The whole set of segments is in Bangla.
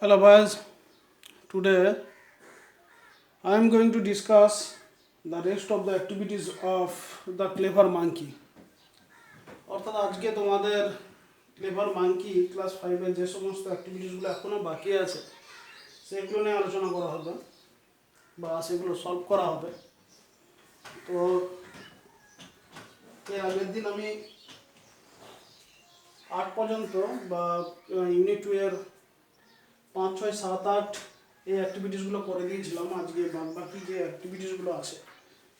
Hello guys, today I am going to discuss the rest of the activities of the clever monkey. অর্থাৎ আজকে তোমাদের ক্লেভার মাঙ্কি ক্লাস 5 এর যে সমস্ত অ্যাক্টিভিটিসগুলো এখনো বাকি আছে সেগুলো নিয়ে আলোচনা করা হবে বা সেগুলো সলভ করা হবে। তো এর আগের দিন আমি 8 পর্যন্ত বা ইউনিট 2 এর 5, 6, 7, 8 এই অ্যাক্টিভিটিসগুলো করে দিয়েছিলাম। আজকে বাকি যে অ্যাক্টিভিটিসগুলো আছে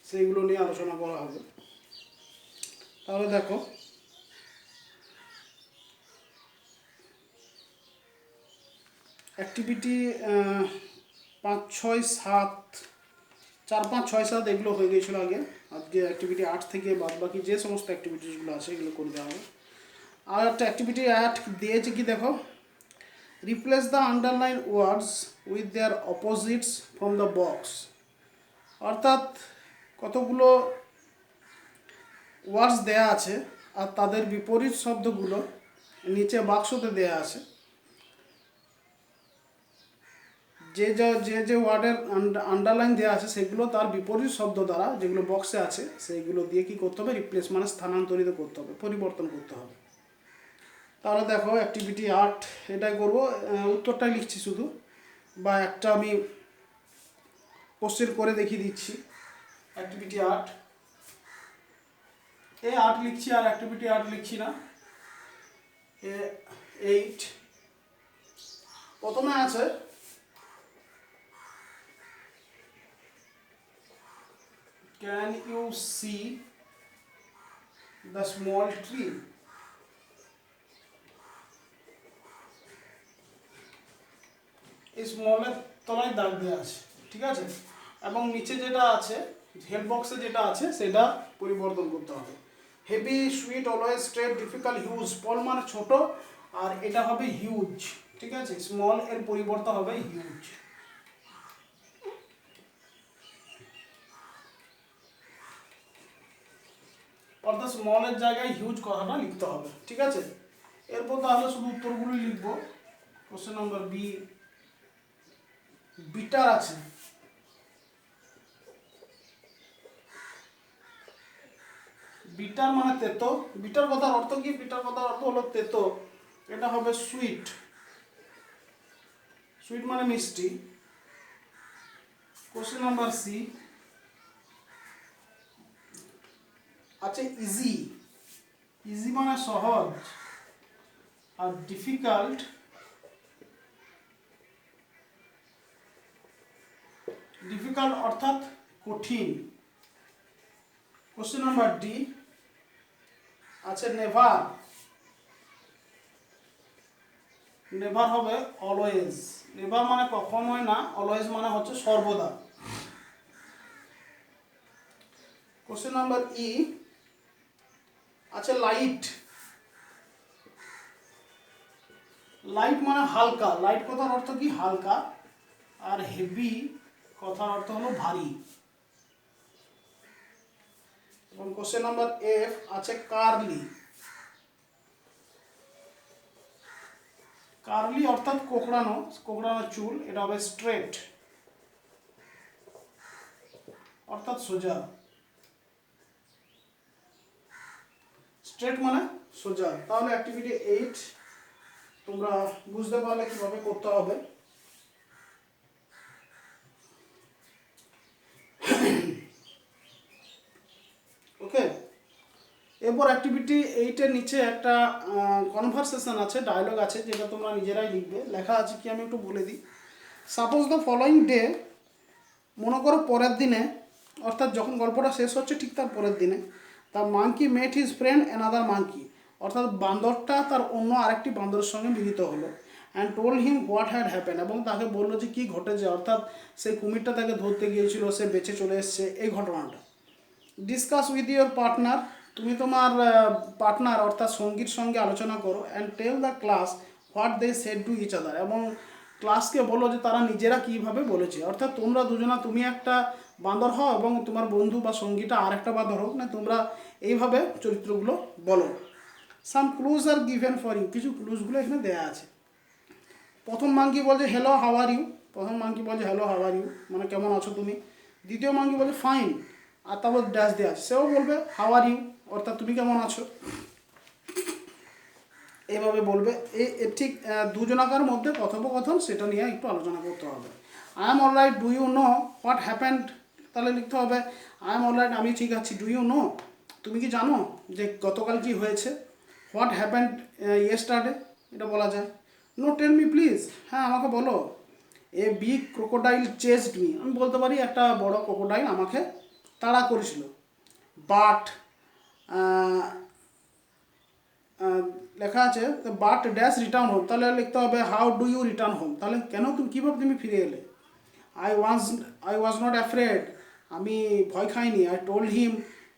সেইগুলো নিয়ে আলোচনা করা হবে। তাহলে দেখো, অ্যাক্টিভিটি 5, 6, 7, 4, 5, 6, 7 এগুলো হয়ে গিয়েছিলো আগে। আজকে অ্যাক্টিভিটি 8 থেকে বাকি যে সমস্ত অ্যাক্টিভিটিসগুলো আছে এগুলো করে দেওয়া হবে। আর একটা অ্যাক্টিভিটি 8 দিয়েছে কি দেখো, replace the underline words with their opposites from the box. অর্থাৎ কতগুলো ওয়ার্ডস দেয়া আছে আর তাদের বিপরীত শব্দগুলো নিচে বাক্সতে দেয়া আছে। যে ওয়ার্ডের আন্ডারলাইন দেওয়া আছে সেগুলো তার বিপরীত শব্দ দ্বারা যেগুলো বক্সে আছে সেইগুলো দিয়ে কি করতে হবে, রিপ্লেস মানে স্থানান্তরিত করতে হবে, পরিবর্তন করতে হবে। তাহলে দেখো অ্যাক্টিভিটি 8 এটাই করবো, উত্তরটাই লিখছি শুধু, বা একটা আমি কোশ্চেন করে দেখিয়ে দিচ্ছি। অ্যাক্টিভিটি 8 এ 8 লিখছি আর অ্যাক্টিভিটি 8 লিখছি না, এ 8। প্রথমে আছে can you see the small tree? এই স্মলের তলায় দাগ দেওয়া আছে, ঠিক আছে, এবং নিচে যেটা আছে হেল্প বক্সে যেটা আছে সেটা পরিবর্তন করতে হবে। Heavy, sweet, always, straight, difficult, huge. Small মানে ছোট আর এটা হবে হিউজ, ঠিক আছে। স্মল এর পরিবর্তন হবে হিউজ। অর্থাৎ স্মলের জায়গায় হিউজ কথাটা লিখতে হবে, ঠিক আছে। এরপর তাহলে শুধু উত্তরগুলো লিখবো। কোশ্চেন নাম্বার বি, বিটার আছে। বিটার মানে তেতো। বিটার কথার অর্থ কি? বিটার কথার অর্থ হলো তেতো। এটা হবে সুইট। সুইট মানে মিষ্টি। কোশ্চেন নাম্বার সি আছে ইজি। ইজি মানে সহজ, আর ডিফিকাল্ট ডিফিকাল্ট অর্থাৎ কঠিন। কোশ্চেন নাম্বার ডি আছে নেভার। নেভার হবে অলওয়েজ। নেভার মানে কখনোই না, অলওয়েজ মানে হচ্ছে সর্বদা। কোশ্চেন নাম্বার ই আছে লাইট। লাইট মানে হালকা। লাইট কথার অর্থ কি? হালকা। আর হেভি কথার অর্থ হলো ভারী। এবং কোশ্চেন নাম্বার এফ আছে কার্লি। কার্লি অর্থাৎ কোকড়ানো, কোকড়ানো চুল। এটা হবে স্ট্রেট অর্থাৎ সোজা। স্ট্রেট মানে সোজা। তাহলে অ্যাক্টিভিটি 8 তোমরা বুঝতে পারলে কিভাবে করতে হবে। ওকে, এরপর অ্যাক্টিভিটি 8 এর নিচে একটা কনভারসেশন আছে, ডায়লগ আছে, যেটা তোমরা নিজেরাই লিখবে। লেখা আছে কি আমি একটু বলে দিই। সাপোজ দ্য ফলোয়িং ডে, মনে করো পরের দিনে, অর্থাৎ যখন গল্পটা শেষ হচ্ছে ঠিক তার পরের দিনে, the monkey met his friend another monkey. অর্থাৎ বান্দরটা তার অন্য আরেকটি বান্দরের সঙ্গে মিলিত হলো। And told him what had happen, এবং তাকে বললো যে কী ঘটেছে, অর্থাৎ সেই কুমিরটা তাকে ধরতে গিয়েছিল, সে বেঁচে চলে এসছে, এই ঘটনাটা। ডিসকাস উইথ ইউর পার্টনার, তুমি তোমার পার্টনার অর্থাৎ সঙ্গীর সঙ্গে আলোচনা করো। And tell the class what they said to each other, এবং ক্লাসকে বলো যে তারা নিজেরা কীভাবে বলেছে। অর্থাৎ তোমরা দুজনা, তুমি একটা বান্দর হও এবং তোমার বন্ধু বা সঙ্গীটা আর একটা বান্দর হোক না, তোমরা এইভাবে চরিত্রগুলো বলো। Some clues are given for you, কিছু ক্লুজগুলো এখানে দেওয়া আছে। প্রথম মাঙ্কি বলছে হ্যালো হাউ আর ইউ, প্রথম মাঙ্কি বলছে হ্যালো হাউ আর ইউ মানে কেমন আছো তুমি। দ্বিতীয় মাঙ্কি বলছে ফাইন, আর তারপর ড্যাশ দেওয়া আছে, সেও বলবে হাউ আর ইউ, অর্থাৎ তুমি কেমন আছো, এভাবে বলবে। ঠিক দুজনাকার মধ্যে কথোপকথন, সেটা নিয়ে একটু আলোচনা করতে হবে। I am alright, do you know what happened, তাহলে লিখতে হবে আই এম অলরাইট, আমি ঠিক আছি। ডু ইউ নো, তুমি কি জানো যে গতকাল কি হয়েছে। হোয়াট হ্যাপেন্ড ইয়েস্টারডে, এটা বলা যায়। নো টেল মি প্লিজ, হ্যাঁ আমাকে বলো। A big crocodile chased me, আমি বলতে পারি একটা বড় ক্রোকোডাইল আমাকে তাড়া করেছিল। বাট লেখা আছে বাট ড্যাশ রিটার্ন হোম, তাহলে লিখতে হবে how do you return home, তাহলে কেন তুমি কীভাবে তুমি ফিরে এলে। আই ওয়াজ নট অ্যাফ্রেড, আমি ভয় খাইনি। I told him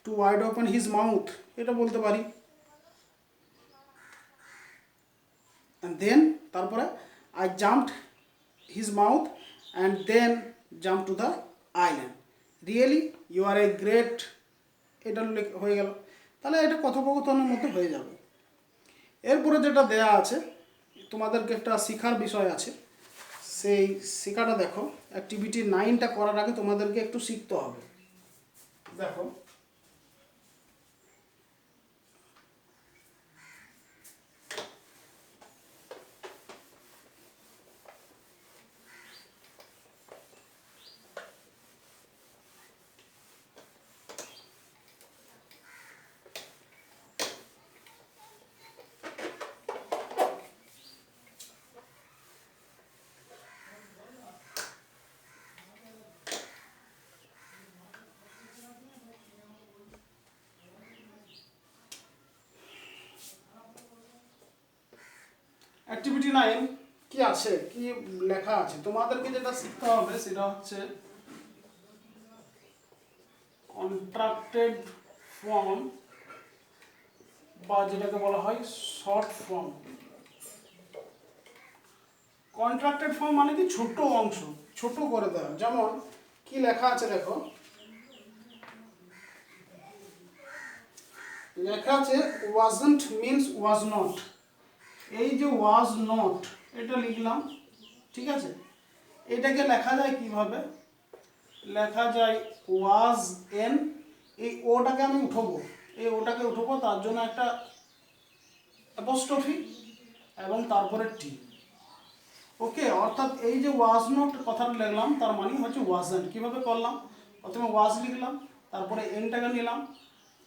to wide open his mouth, এটা বলতে পারি। অ্যান্ড দেন তারপরে I jumped his mouth and then jump to the island, really you are a great, এটা হয়ে গেল। তাহলে এটা কথোপকথনের মধ্যে হয়ে যাবে। এরপরে যেটা দেয়া আছে তোমাদেরকে একটা শেখার বিষয় আছে, সেই শেখাটা দেখো। অ্যাক্টিভিটি 9টা করার আগে তোমাদেরকে একটু শিখতে হবে। দেখো অ্যাক্টিভিটি 9 কি আছে, কি লেখা আছে, তোমাদেরকে যেটা শিখতে হবে সেটা হচ্ছে কন্ট্রাক্টেড ফর্ম, বা যেটাকে বলা হয় শর্ট ফর্ম। কন্ট্রাক্টেড ফর্ম মানে কি ছোট অংশ, ছোট করে দেওয়া। যেমন কি লেখা আছে দেখো, লেখা আছে ওয়াজন্ট মিন্স ওয়াজ নট। এই যে ওয়াজ নট এটা লিখলাম, ঠিক আছে। এটাকে লেখা যায় কিভাবে, লেখা যায় ওয়াজ এন, এই ওটাকে আমি উঠবো, এই ওটাকে উঠবো, তার জন্য একটা অ্যাপোস্ট্রফি এবং তারপরে টি। ওকে, অর্থাৎ এই যে ওয়াজ নট কথাটা লিখলাম তার মানে হচ্ছে ওয়াজেন্ট। কিভাবে করলাম, প্রথমে ওয়াজ লিখলাম, তারপরে এনটাকে নিলাম,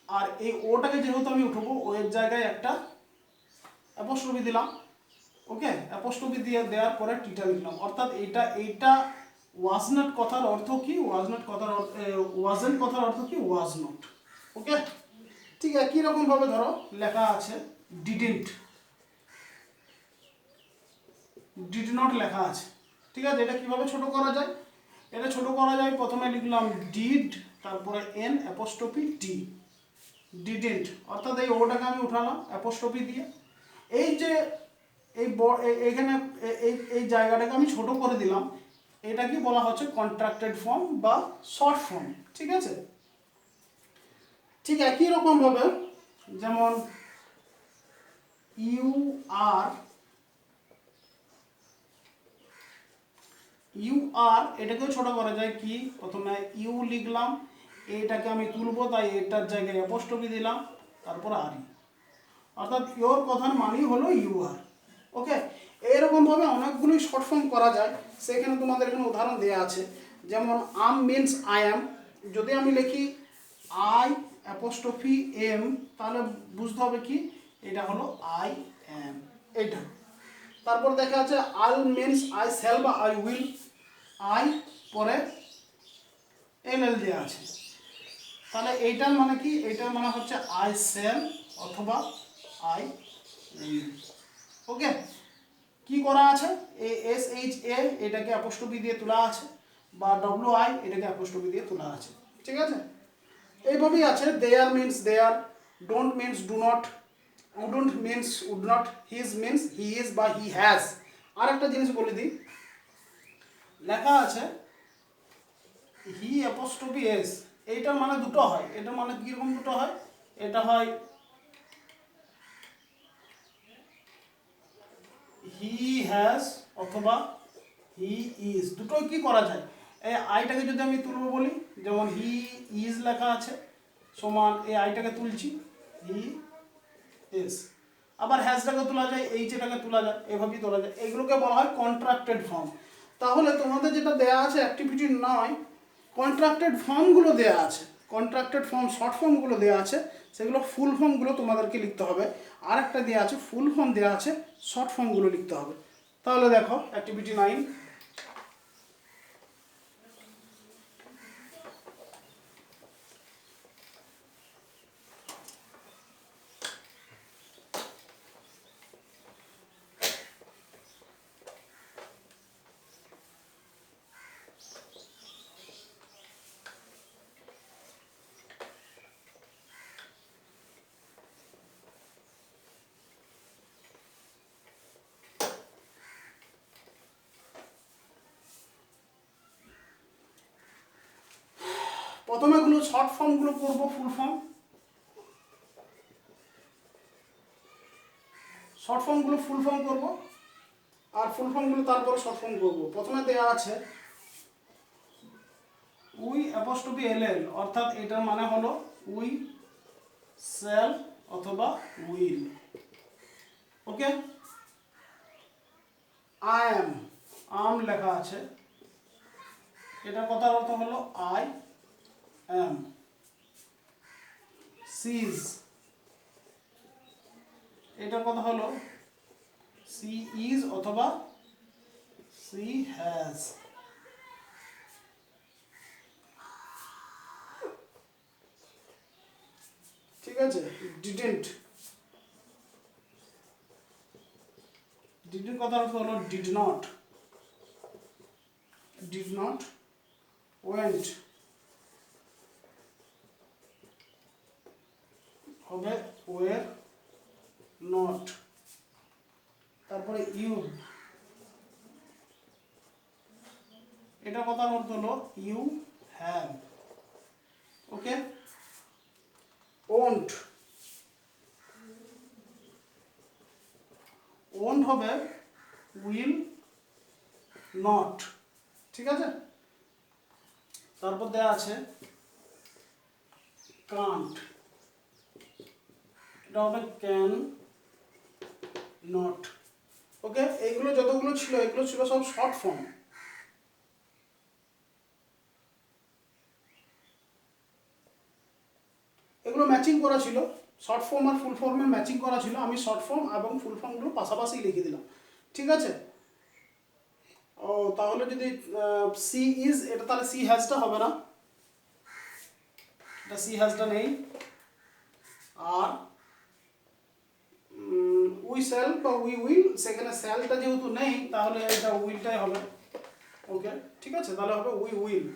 আর এই ওটাকে যেহেতু আমি উঠবো, ও এর জায়গায় একটা অ্যাপোস্ট্রফি দিলাম। ওকে, অ্যাপোস্ট্রফি দিয়ে দেওয়ার পরে টিটা লিখলাম, অর্থাৎ এইটা ওয়াজ নট কথার অর্থ কি, ওয়াজেন্ট কথার অর্থ কি, ওয়াজ নট। ওকে, ঠিক একই রকম ভাবে ধরো লেখা আছে ডিডেন্ট, ডিড নট লেখা আছে, ঠিক আছে। এটা কিভাবে ছোট করা যায়, এটা ছোট করা যায়, প্রথমে লিখলাম ডিড, তারপরে এন অ্যাপোস্ট্রফি টি, ডিডেন্ট, অর্থাৎ এই ওটাকে আমি উঠালাম অ্যাপোস্ট্রফি দিয়ে। এই যে এইখানে এই জায়গাটাকে আমি ছোট করে দিলাম, এটাকে বলা হচ্ছে কন্ট্রাক্টেড ফর্ম বা শর্ট ফর্ম, ঠিক আছে। ঠিক একই রকম ভাবে যেমন ইউ আর, এটাকেও ছোট করা যায় কি, প্রথমে ইউ লিখলাম, এইটাকে আমি তুলবো, তাই এটার জায়গায় অ্যাপোস্ট্রফি দিলাম, তারপর আর ই, অর্থাৎ ইউর কথার মানেই হলো ইউ আর। ওকে, এইরকম ভাবে অনেকগুলোই শর্ট ফর্ম করা যায়, সেখানে তোমাদের এখানে উদাহরণ দেওয়া আছে। যেমন আম মিন্স আই অ্যাম, যদি আমি লিখি আই অ্যাপোস্ট্রফি এম, তাহলে বুঝতে হবে কি এটা হলো আই অ্যাম, এইটা। তারপর দেখা আছে আল মিন্স আই শ্যাল বা আই উইল, আই পরে এল এল দেওয়া আছে, তাহলে এইটার মানে কি, এইটার মানে হচ্ছে আই শ্যাল অথবা আই উইল। ওকে, কি করা আছে, এস এইচ এ এটাকে অ্যাপোস্ট্রফি দিয়ে তোলা আছে, বা ডব্লিউ আই এটাকে অ্যাপোস্ট্রফি দিয়ে তোলা আছে, ঠিক আছে। এইভাবেই আছে there means there, don't means do not, wouldn't means would not, he's means he is বা হি হ্যাজ। আর একটা জিনিস বলে দিই, লেখা আছে হি অ্যাপোস্ট্রফি এস, এইটার মানে দুটো হয়, এটার মানে কীরকম দুটো হয়, এটা হয় হি হ্যাজ অথবা হি ইজ দুটোই কি করা যায়, এই আইটাকে যদি আমি তুলবো বলি, যেমন হি ইজ লেখা আছে সমান এই আইটাকে তুলছি হি ইজ, আবার হ্যাজটাকে তোলা যায়, এইচটাকে তোলা যায়, এভাবেই তোলা যায়, এগুলোকে বলা হয় কন্ট্রাক্টেড ফর্ম। তাহলে তোমাদের যেটা দেয়া আছে অ্যাক্টিভিটি 9, কন্ট্রাক্টেড ফর্মগুলো দেয়া আছে, কন্ট্রাক্টেড ফর্ম শর্ট ফর্মগুলো দেওয়া আছে, সেগুলো ফুল ফর্মগুলো তোমাদেরকে লিখতে হবে। আর একটা দেওয়া আছে ফুল ফর্ম দেওয়া আছে, শর্ট ফর্মগুলো লিখতে হবে। তাহলে দেখো অ্যাক্টিভিটি 9, প্রথমে গুলো শর্ট ফর্মগুলো করবো, ফুল ফর্ম, শর্ট ফর্মগুলো ফুল ফর্ম করবো, আর ফুল ফর্মগুলো তারপরে শর্ট ফর্ম করবো। প্রথমে দেওয়া আছে উই অ্যাপোস্ট্রফি এল এল, অর্থাৎ এটার মানে হলো উই শ্যাল অথবা উইল। ওকে, আই এম, আম লেখা আছে, এটা কথার অর্থ হলো আই এম। সিজ, এটার কথা হলো সি ইজ অথবা সি হ্যাজ। ঠিক আছে, ডিডেন্ট, ডিডেন্ট কথার অর্থ হলো did not, did not, weren't হবে ওয়ের নট, তারপরে ইউ, এটা কথার অর্থ হলো you have. Okay, won't, won't হবে উইল নট। ঠিক আছে, তারপর দেওয়া আছে কান্ট, এটা হবে ক্যান নট। ওকে, এইগুলো যতগুলো ছিল এগুলো ছিল সব শর্ট ফর্ম। এগুলো ম্যাচিং করা ছিল, শর্ট ফর্ম আর ফুল ফর্মে ম্যাচিং করা ছিল, আমি শর্ট ফর্ম এবং ফুল ফর্মগুলো পাশাপাশি লিখে দিলাম। ঠিক আছে, ও তাহলে যদি সি ইজ, এটা তাহলে সি হ্যাজটা হবে না, এটা সি হ্যাজটা নেই। আর উই শ্যাল বা উই উইল, সেখানে শ্যালটা যেহেতু নেই তাহলে এটা উইলটাই হবে। ওকে, ঠিক আছে, তাহলে হবে উই উইল।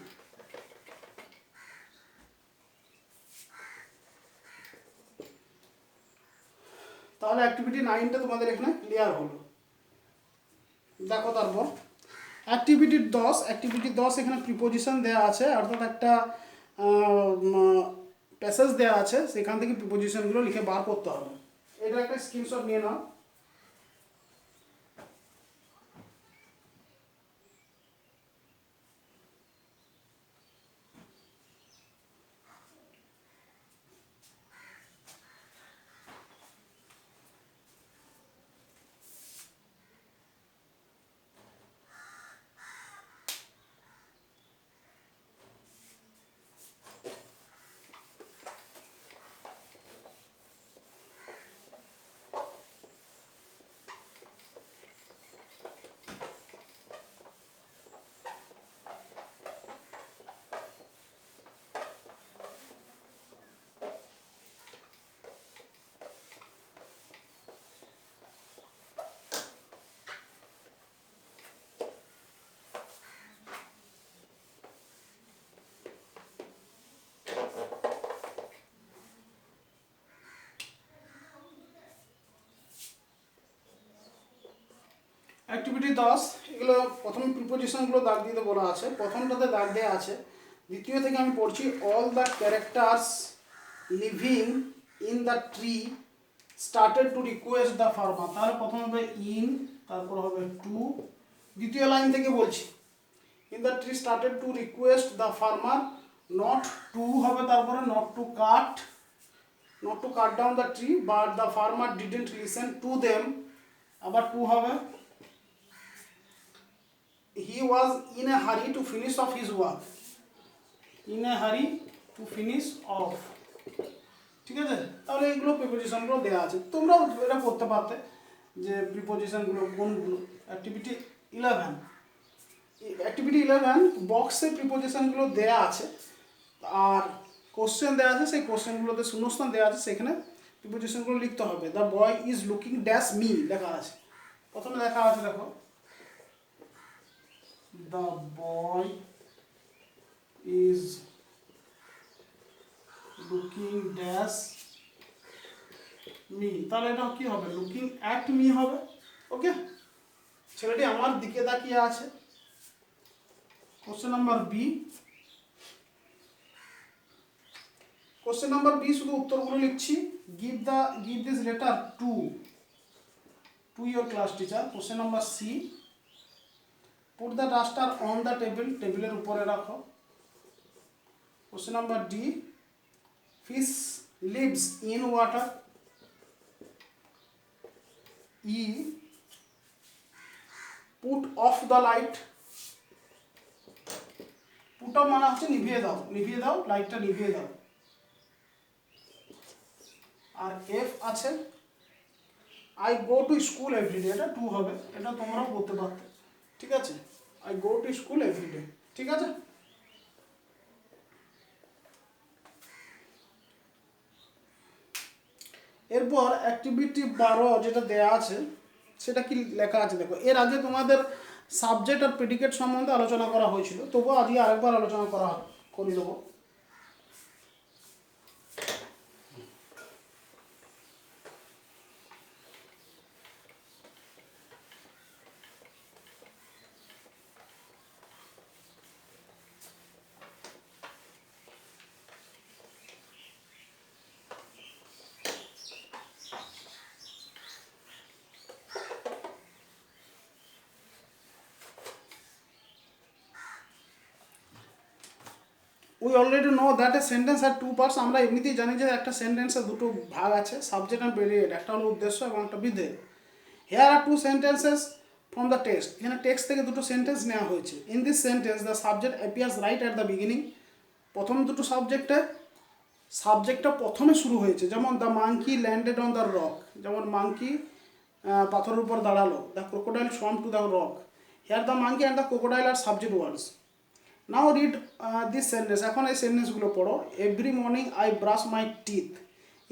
তাহলে অ্যাক্টিভিটি 9টা তোমাদের এখানে ক্লিয়ার হলো। দেখো তারপর অ্যাক্টিভিটি 10, অ্যাক্টিভিটি 10 এখানে প্রিপোজিশন দেওয়া আছে, অর্থাৎ একটা প্যাসেজ দেওয়া আছে, সেখান থেকে প্রিপোজিশনগুলো লিখে বার করতে হবে। এটা একটা স্ক্রিনশট নিয়ে নাও। অ্যাক্টিভিটি 10, এগুলো প্রথমে প্রিপোজিশনগুলো দাগ দিতে বলা আছে, প্রথমটাতে দাগ দেওয়া আছে। দ্বিতীয় থেকে আমি পড়ছি, all the characters living in the tree started to request the farmer, তাহলে প্রথমে হবে ইন, তারপর হবে টু, দ্বিতীয় লাইন থেকে বলছি in the tree started to request the farmer not to হবে, তারপরে not to cut down the tree but the farmer didn't listen to them, আবার টু হবে he was in a hurry to finish off his work, in a hurry to finish off। ঠিক আছে, তাহলে এইগুলো প্রিপোজিশনগুলো দেওয়া আছে, তোমরাও এটা করতে পারতে যে প্রিপোজিশনগুলো কোনগুলো। অ্যাক্টিভিটি 11 বক্সে প্রিপোজিশনগুলো দেওয়া আছে আর কোশ্চেন দেওয়া আছে, সেই কোশ্চেনগুলোতে শূন্যস্থান দেওয়া আছে, সেখানে প্রিপোজিশনগুলো লিখতে হবে। The boy is looking dash me লেখা আছে, প্রথমে লেখা আছে দেখো the boy is looking dash me, তাহলে এটা কি হবে লুকিং অ্যাট মি হবে। ওকে, ছেলেটি আমার দিকে তাকিয়ে আছে। Question number B, question number B শুধু উত্তরগুলো লিখছি। Give this letter to your class teacher. Question number C, put the duster on the table, টেবিলের উপরে রাখো। Question number D, fish lives in water. E, put off the light. Put off মানে হচ্ছে নিভিয়ে দাও, লাইটটা নিভিয়ে দাও। আর এফ আছে I go to school every day, এটা টু হবে, এটা তোমরাও বলতে পারতে। ঠিক আছে, I go to school every day. ঠিক আছে, এরপর অ্যাক্টিভিটি 12 যেটা দেয়া আছে সেটা কি লেখা আছে দেখো। এর আগে তোমাদের সাবজেক্ট আর প্রেডিকেট সম্বন্ধে আলোচনা করা হয়েছিল, তবুও আজকে আরেকবার আলোচনা করে দেবো। We already know that a sentence are two parts, আমরা এমনিতেই জানি যে একটা সেন্টেন্সের দুটো ভাগ আছে, সাবজেক্ট অ্যান্ড প্রেডিকেট, একটা হলো উদ্দেশ্য এবং একটা বিধেয়। Here are two sentences from the text, এখানে টেক্সট থেকে দুটো সেন্টেন্স নেওয়া হয়েছে। In this sentence the subject appears right at the beginning, প্রথম দুটো সাবজেক্টটা প্রথমে শুরু হয়েছে, যেমন the monkey landed on the rock, যেমন মাঙ্কি পাথরের উপর দাঁড়ালো। The crocodile swam to the rock, here the monkey and the crocodile are subject words. Now read this sentence, এখন এই সেন্টেন্সগুলো পড়ো। Every morning I brush my teeth,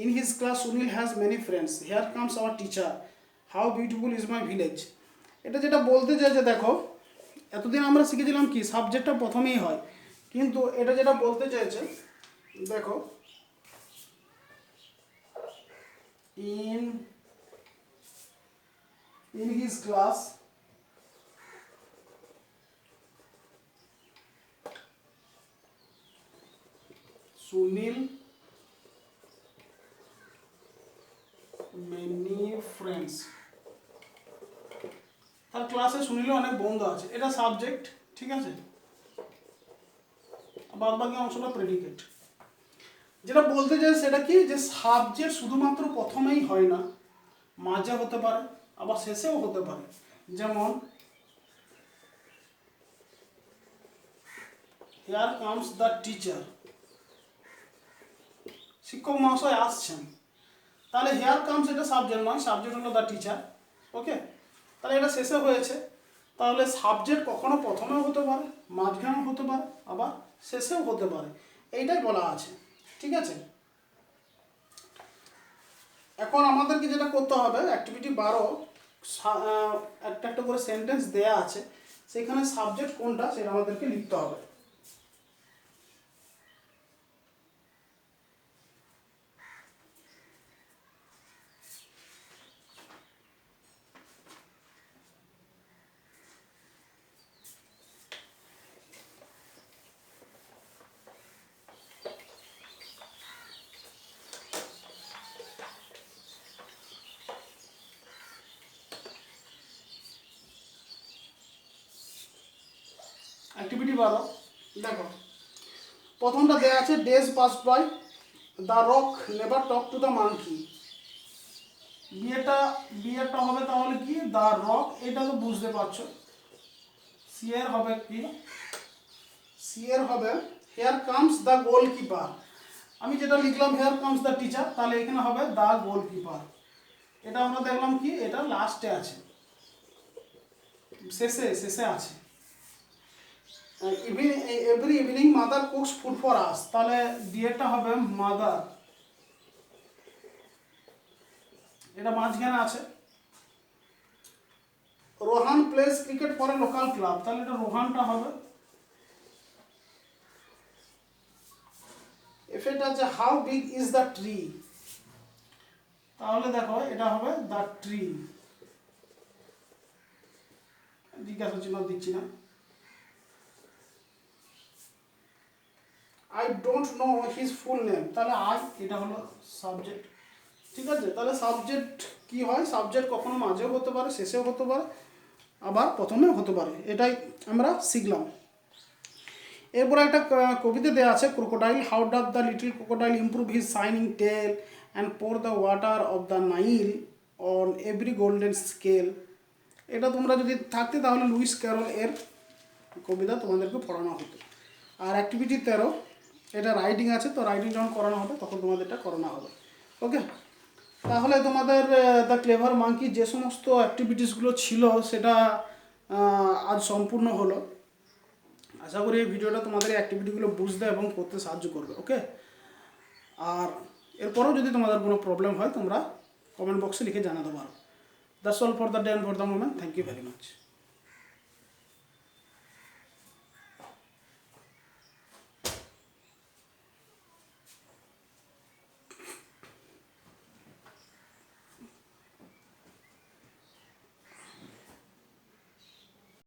in his class Sunil has many friends, hair comes our teacher, how beautiful is my village. এটা যেটা বলতে চাইছে দেখো, এতদিন আমরা শিখেছিলাম কি সাবজেক্টটা প্রথমেই হয়, কিন্তু এটা যেটা বলতে চাইছে দেখো, in his class Sunil many friends, তার ক্লাসে সুনীলে অনেক বন্ধু আছে, এটা সাবজেক্ট। ঠিক আছে, বাদ বাকি অংশটা প্রেডিকেট। যেটা বলতে চাই সেটা কি, যে সাবজেক্ট শুধুমাত্র প্রথমেই হয় না, মাঝে হতে পারে আবার শেষেও হতে পারে। যেমন হিয়ার কামস দ্য টিচার, শিক্ষক মহাশয় আসছেন, তাহলে হেয়ার কামস এটা সাবজেক্ট নয়, সাবজেক্ট হলো দ্য টিচার। ওকে, তাহলে এটা শেষে হয়েছে, তাহলে সাবজেক্ট কখনো প্রথমেও হতে পারে, মাঝখানেও হতে পারে, আবার শেষেও হতে পারে, এইটাই বলা আছে। ঠিক আছে, এখন আমাদেরকে যেটা করতে হবে, অ্যাক্টিভিটি 12 একটা একটা করে সেন্টেন্স দেয়া আছে, সেখানে সাবজেক্ট কোনটা সেটা আমাদেরকে লিখতে হবে। বারো, দেখো প্রথমটা দেওয়া আছে days pass by, the rock never talk to the monkey. বিয়েটা হবে তাহলে কি দ্য রক, এটা তো বুঝতে পারছো। সিয়ের হবে কি, সিয়ের হবে হেয়ার কামস দ্য গোলকিপার। আমি যেটা লিখলাম হেয়ার কামস দ্য টিচার, তাহলে এখানে হবে দ্য গোলকিপার। এটা আমরা দেখলাম কি এটা লাস্টে আছে, শেষে আছে। Every evening mother cooks food for us, তাহলে ডিএটা হবে মাদার, এটা মাঝখানে আছে। Rohan place cricket for a local club, তাহলে এটা রোহানটা হবে। এফ এটা আছে how big is the tree, তাহলে দেখো এটা হবে দ্য ট্রি, জিজ্ঞাসা চিহ্ন দিচ্ছি না। I don't know his full name, তাহলে আই, এটা হলো সাবজেক্ট। ঠিক আছে, তাহলে সাবজেক্ট কি হয়, সাবজেক্ট কখনো মাঝেও হতে পারে, শেষেও হতে পারে, আবার প্রথমেও হতে পারে, এটাই আমরা শিখলাম। এরপরে একটা কবিতা দেওয়া আছে crocodile, how doth the little crocodile improve his shining tail and pour the water of the Nile on every golden scale. এটা তোমরা যদি থাকতে তাহলে লুইস ক্যারল এর কবিতা তোমাদেরকে পড়ানো হতো। আর অ্যাক্টিভিটি 13, এটা রাইটিং আছে, তো রাইটিং যখন করানো হবে তখন তোমাদের এটা করানো হবে। ওকে, তাহলে তোমাদের দ্য ক্লেভার মাঙ্কি যে সমস্ত অ্যাক্টিভিটিসগুলো ছিল সেটা আজ সম্পূর্ণ হলো। আশা করি এই ভিডিওটা তোমাদের এই অ্যাক্টিভিটিগুলো বুঝতে এবং করতে সাহায্য করবে। ওকে, আর এরপরেও যদি তোমাদের কোনো প্রবলেম হয় তোমরা কমেন্ট বক্সে লিখে জানাতে পারো। That's all for the day and for the moment. Thank you very much.